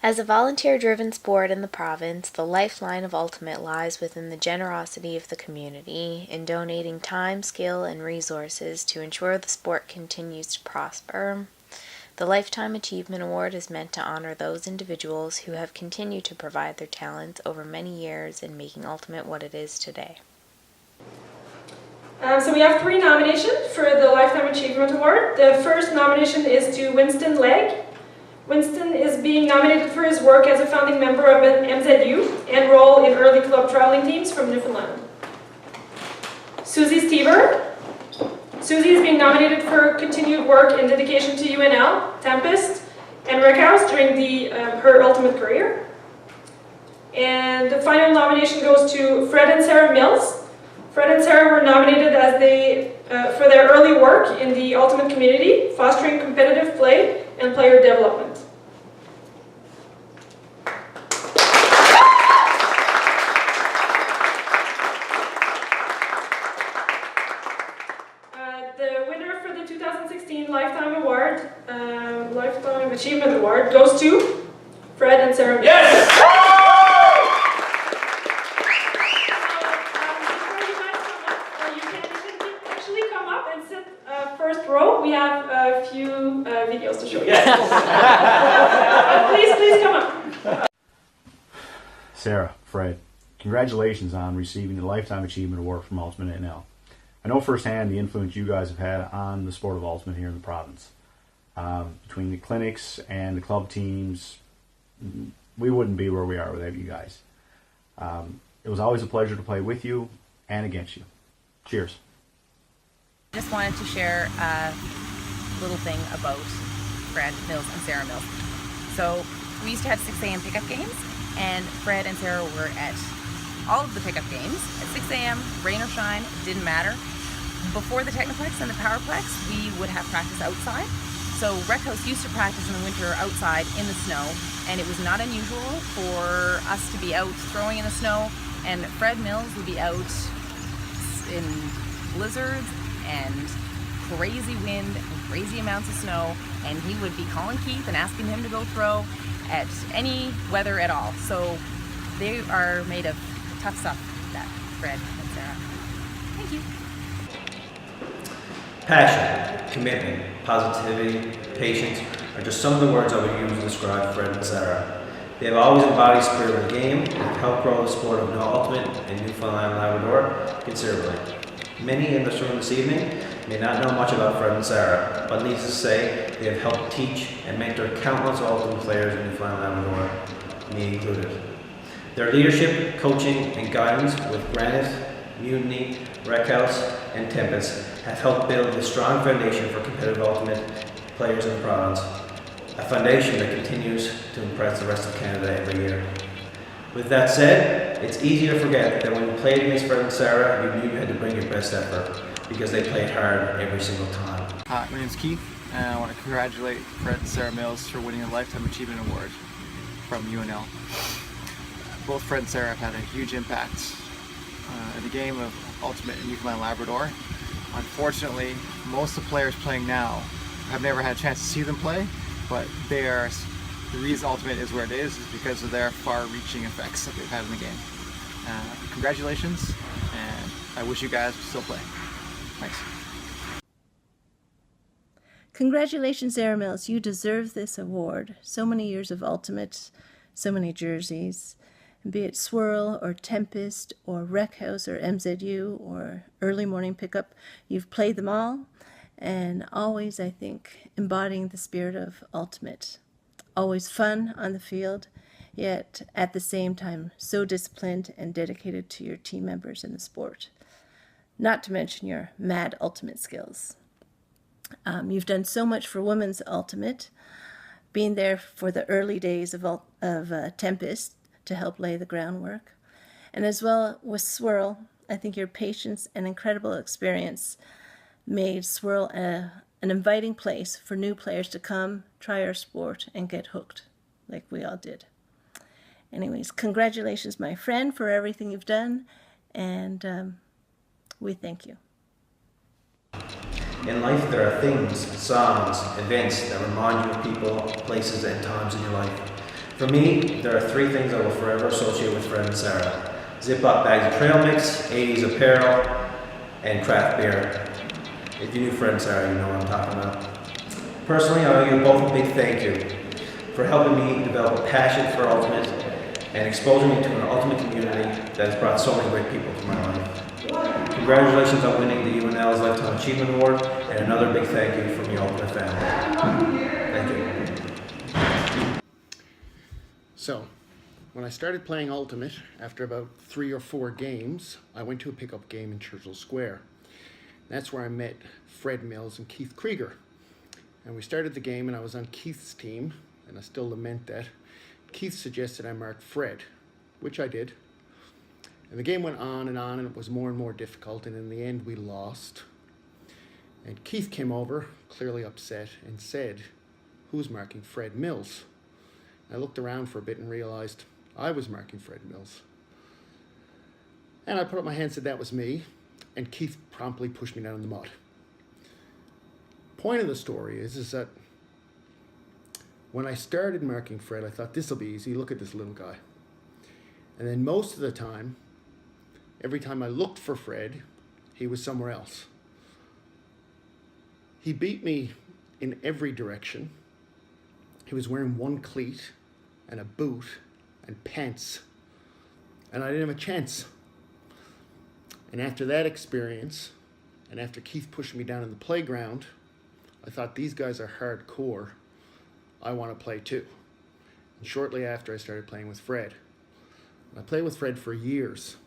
As a volunteer-driven sport in the province, the lifeline of Ultimate lies within the generosity of the community in donating time, skill, and resources to ensure the sport continues to prosper. The Lifetime Achievement Award is meant to honor those individuals who have continued to provide their talents over many years in making Ultimate what it is today. So we have 3 nominations for the Lifetime Achievement Award. The first nomination is to Winston Legg. Winston is being nominated for his work as a founding member of an MZU and role in early club trialing teams from Newfoundland. Susie Stever. Susie is being nominated for continued work and dedication to UNL, Tempest, and Rec House during her ultimate career. And the final nomination goes to Fred and Sarah Mills. Fred and Sarah were nominated as for their early work in the ultimate community, fostering competitive play and player development. The winner for the 2016 Lifetime Award, Lifetime Achievement Award, goes to Fred and Sarah Mills. Yes! First row, we have a few videos to show you. Yes. Please come up. Sarah, Fred, congratulations on receiving the Lifetime Achievement Award from Ultimate NL. I know firsthand the influence you guys have had on the sport of Ultimate here in the province. Between the clinics and the club teams, we wouldn't be where we are without you guys. It was always a pleasure to play with you and against you. Cheers. I just wanted to share a little thing about Fred Mills and Sarah Mills. So we used to have 6 a.m. pickup games, and Fred and Sarah were at all of the pickup games at 6 a.m., rain or shine, it didn't matter. Before the Technoplex and the Powerplex, we would have practice outside. So Rec House used to practice in the winter outside in the snow, and it was not unusual for us to be out throwing in the snow, and Fred Mills would be out in blizzards and crazy wind and crazy amounts of snow, and he would be calling Keith and asking him to go throw at any weather at all. So they are made of tough stuff, that Fred and Sarah. Thank you. Passion, commitment, positivity, patience are just some of the words I would use to describe Fred and Sarah. They have always embodied spirit of the game and have helped grow the sport of Ultimate and Newfoundland and Labrador considerably. Many in this room this evening may not know much about Fred and Sarah, but needless to say, they have helped teach and mentor countless Ultimate players in Newfoundland and Labrador, me included. Their leadership, coaching, and guidance with Granite, Mutiny, Rec House, and Tempest have helped build a strong foundation for competitive Ultimate players in the province, a foundation that continues to impress the rest of Canada every year. With that said, it's easy to forget that when you played against Fred and Sarah, you knew you had to bring your best effort because they played hard every single time. Hi, my name's Keith, and I want to congratulate Fred and Sarah Mills for winning a Lifetime Achievement Award from UNL. Both Fred and Sarah have had a huge impact in the game of Ultimate in Newfoundland Labrador. Unfortunately, most of the players playing now have never had a chance to see them play, but they are, the reason Ultimate is where it is because of their far-reaching effects that they've had in the game. Congratulations, and I wish you guys would still play. Thanks. Congratulations, Sarah Mills. You deserve this award. So many years of Ultimate, so many jerseys. Be it Swirl or Tempest or Rec House or MZU or Early Morning Pickup, you've played them all, and always, I think, embodying the spirit of Ultimate. Always fun on the field, yet at the same time so disciplined and dedicated to your team members in the sport. Not to mention your mad Ultimate skills. You've done so much for Women's Ultimate, being there for the early days of Tempest, to help lay the groundwork. And as well with Swirl, I think your patience and incredible experience made Swirl an inviting place for new players to come, try our sport, and get hooked, like we all did. Anyways, congratulations, my friend, for everything you've done, and we thank you. In life, there are things, songs, events that remind you of people, places, and times in your life. For me, there are three things I will forever associate with Fred and Sarah. Zip-up bags of trail mix, 80s apparel, and craft beer. If you knew Fred and Sarah, you know what I'm talking about. Personally, I owe you both a big thank you for helping me develop a passion for Ultimate and exposing me to an Ultimate community that has brought so many great people to my life. Congratulations on winning the UNL's Lifetime Achievement Award, and another big thank you from the Ultimate family. Thank you. So, when I started playing Ultimate, after about 3 or 4 games, I went to a pickup game in Churchill Square. That's where I met Fred Mills and Keith Krieger. And we started the game and I was on Keith's team, and I still lament that. Keith suggested I mark Fred, which I did. And the game went on and it was more and more difficult, and in the end we lost. And Keith came over, clearly upset, and said, "Who's marking Fred Mills?" I looked around for a bit and realized I was marking Fred Mills. And I put up my hand and said that was me, and Keith promptly pushed me down in the mud. Point of the story is that when I started marking Fred, I thought this'll be easy, look at this little guy. And then most of the time, every time I looked for Fred, he was somewhere else. He beat me in every direction. He was wearing one cleat and a boot and pants, and I didn't have a chance. And after that experience, and after Keith pushed me down in the playground, I thought, these guys are hardcore. I want to play too. And shortly after, I started playing with Fred. And I played with Fred for years.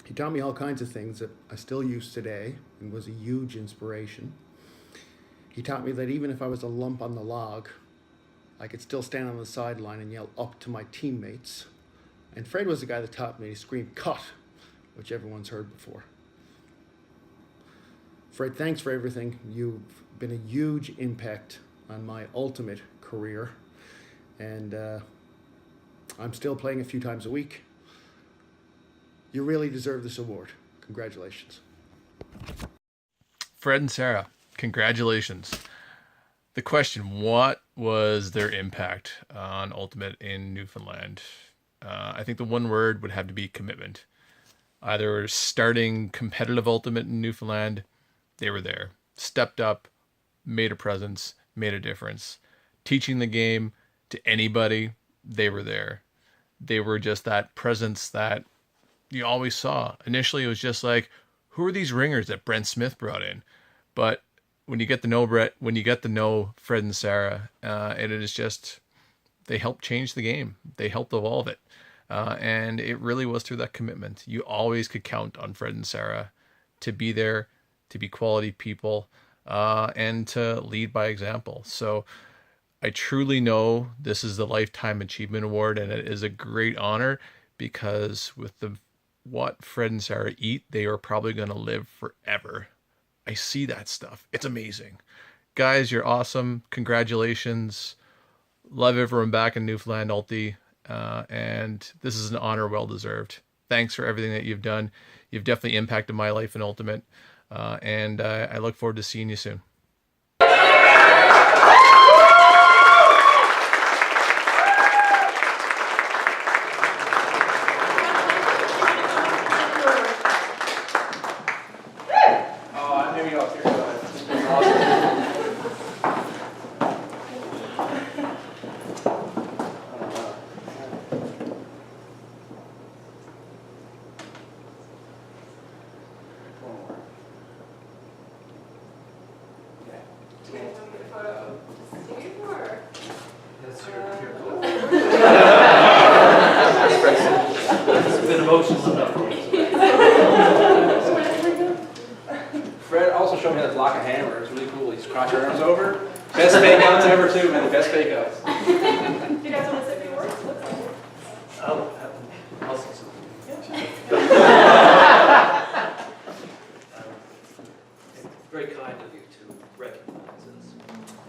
He taught me all kinds of things that I still use today and was a huge inspiration. He taught me that even if I was a lump on the log, I could still stand on the sideline and yell up to my teammates. And Fred was the guy that taught me to scream, "Cut," which everyone's heard before. Fred, thanks for everything. You've been a huge impact on my Ultimate career. And I'm still playing a few times a week. You really deserve this award. Congratulations. Fred and Sarah, congratulations. The question, what was their impact on Ultimate in Newfoundland? I think the one word would have to be commitment. Either starting competitive Ultimate in Newfoundland, they were there. Stepped up, made a presence, made a difference. Teaching the game to anybody, they were there. They were just that presence that you always saw. Initially, it was just like, who are these ringers that Brent Smith brought in? But when you get to know Fred and Sarah, and it is just, they helped change the game. They helped evolve it. And it really was through that commitment. You always could count on Fred and Sarah to be there, to be quality people, and to lead by example. So I truly know this is the Lifetime Achievement Award, and it is a great honor because with what Fred and Sarah eat, they are probably going to live forever. I see that stuff. It's amazing. Guys, you're awesome. Congratulations. Love everyone back in Newfoundland, Ulti. And this is an honor well deserved. Thanks for everything that you've done. You've definitely impacted my life in Ultimate. And I look forward to seeing you soon. Fred also showed me how to block a hammer. It's really cool. He's cross your arms over. Best fake outs ever too, man. The best fake outs. Do you guys want to say a few words? Looks like it. I'll say something. Very kind of you to recognize us.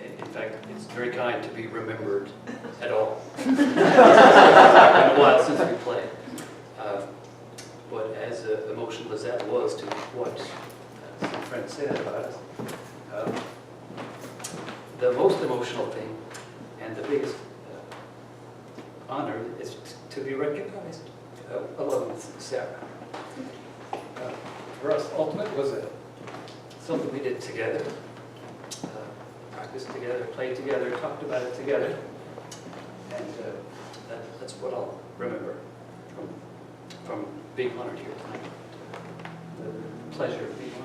In fact, it's very kind to be remembered at all. It's been a while since we played. But as emotional as that was to what some friends said about us, the most emotional thing and the biggest honor is to be recognized, along with Sarah. For us, Ultimate was something we did together, practiced together, played together, talked about it together, and that's what I'll remember from being honored here tonight. The pleasure of being